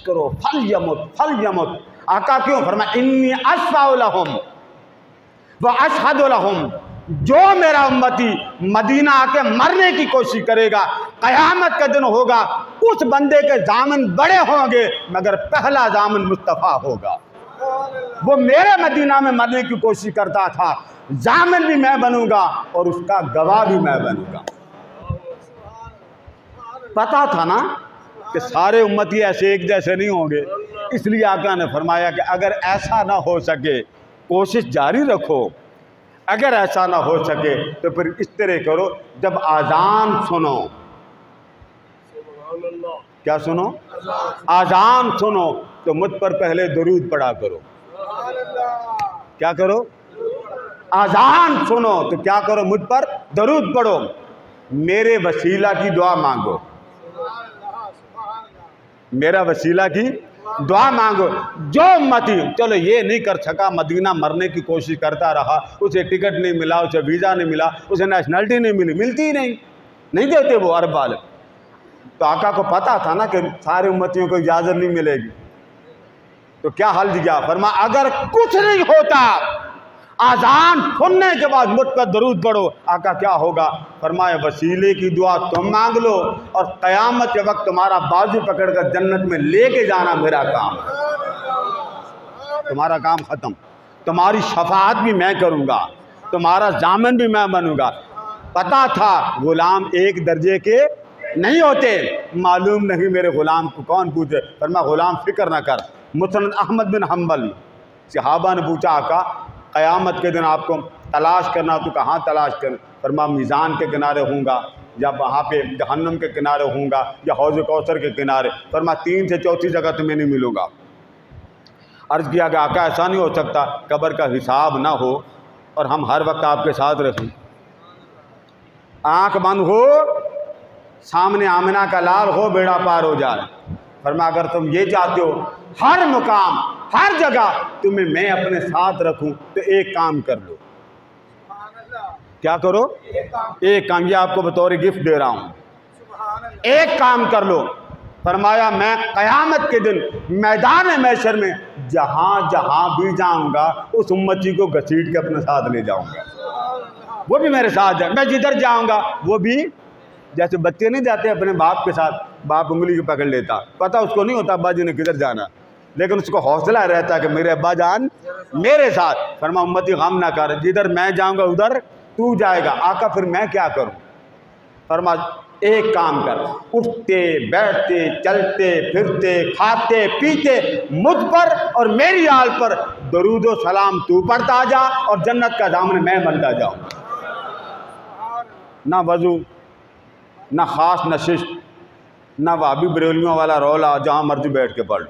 کرو فل یمت. آقا کیوں فرمایا انی اشفع لہم و اشہد لہم, جو میرا امتی مدینہ آ کے مرنے کی کوشش کرے گا قیامت کا دن ہوگا اس بندے کے ضامن بڑے ہوں گے مگر پہلا ضامن مصطفیٰ ہوگا. وہ میرے مدینہ میں مرنے کی کوشش کرتا تھا, ضامن بھی میں بنوں گا اور اس کا گواہ بھی میں بنوں گا. پتا تھا نا کہ سارے امتی ایسے ایک جیسے نہیں ہوں گے, اس لیے آقا نے فرمایا کہ اگر ایسا نہ ہو سکے کوشش جاری رکھو, اگر ایسا نہ ہو سکے تو پھر اس طرح کرو, جب اذان سنو, کیا سنو, اذان سنو تو مجھ پر پہلے درود پڑھا کرو. کیا کرو, اذان سنو تو کیا کرو, مجھ پر درود پڑھو, میرے وسیلہ کی دعا مانگو, میرا وسیلہ کی دعا مانگو. جو امتی چلو یہ نہیں کر سکا, مدینہ مرنے کی کوشش کرتا رہا, اسے ٹکٹ نہیں ملا, اسے ویزا نہیں ملا, اسے نیشنلٹی نہیں ملی, ملتی ہی نہیں دیتے وہ عرب والے. تو آقا کو پتا تھا نا کہ سارے امتیوں کو اجازت نہیں ملے گی, تو کیا حل دیا, فرمایا اگر کچھ نہیں ہوتا اذان سننے کے بعد مجھ پر درود پڑھو. آقا کیا ہوگا, فرمایا وسیلے کی دعا تم مانگ لو اور قیامت کے وقت تمہارا بازو پکڑ کر جنت میں لے کے جانا میرا کام, تمہارا کام ختم. تمہاری شفاعت بھی میں کروں گا, تمہارا ضامن بھی میں بنوں گا. پتا تھا غلام ایک درجے کے نہیں ہوتے, معلوم نہیں میرے غلام کو کون پوچھے. فرمایا غلام فکر نہ کر. مسند احمد بن حنبل, صحابہ نے پوچھا آقا قیامت کے دن آپ کو تلاش کرنا تو کہاں تلاش کرنا؟ فرمایا میزان کے کنارے ہوں گا, یا وہاں پہ جہنم کے کنارے ہوں گا, یا حوض کوثر کے کنارے. فرمایا 3 سے 4 جگہ تمہیں نہیں ملوں گا. عرض کیا کہ آقا ایسا نہیں ہو سکتا قبر کا حساب نہ ہو اور ہم ہر وقت آپ کے ساتھ رہیں, آنکھ بند ہو سامنے آمنہ کا لال ہو, بیڑا پار ہو جائے. فرمایا اگر تم یہ چاہتے ہو ہر مقام ہر جگہ تمہیں میں اپنے ساتھ رکھوں تو ایک کام کر لو. کیا کرو, ایک کام, یہ آپ کو بطور گفٹ دے رہا ہوں, ایک کام کر لو. فرمایا میں قیامت کے دن میدان محشر میں جہاں جہاں بھی جاؤں گا اس امتی کو گھسیٹ کے اپنے ساتھ لے جاؤں گا, وہ بھی میرے ساتھ جائے. میں جدھر جاؤں گا وہ بھی, جیسے بچے نہیں جاتے اپنے باپ کے ساتھ, باپ انگلی کو پکڑ لیتا, پتہ اس کو نہیں ہوتا ابا جی نے کدھر جانا, لیکن اس کو حوصلہ رہتا ہے کہ میرے ابا جان میرے ساتھ. فرمایا امتی غم نہ کر, جدھر میں جاؤں گا ادھر تو جائے گا. آقا پھر میں کیا کروں؟ فرمایا ایک کام کر, اٹھتے بیٹھتے چلتے پھرتے کھاتے پیتے مجھ پر اور میری آل پر درود و سلام تو پڑھتا جا اور جنت کا ضامن میں بنتا جاؤں. نہ وضو, نہ خاص نشست, نہ وہابی بریلویوں والا رولا جہاں مرضی بیٹھ کے پڑھ.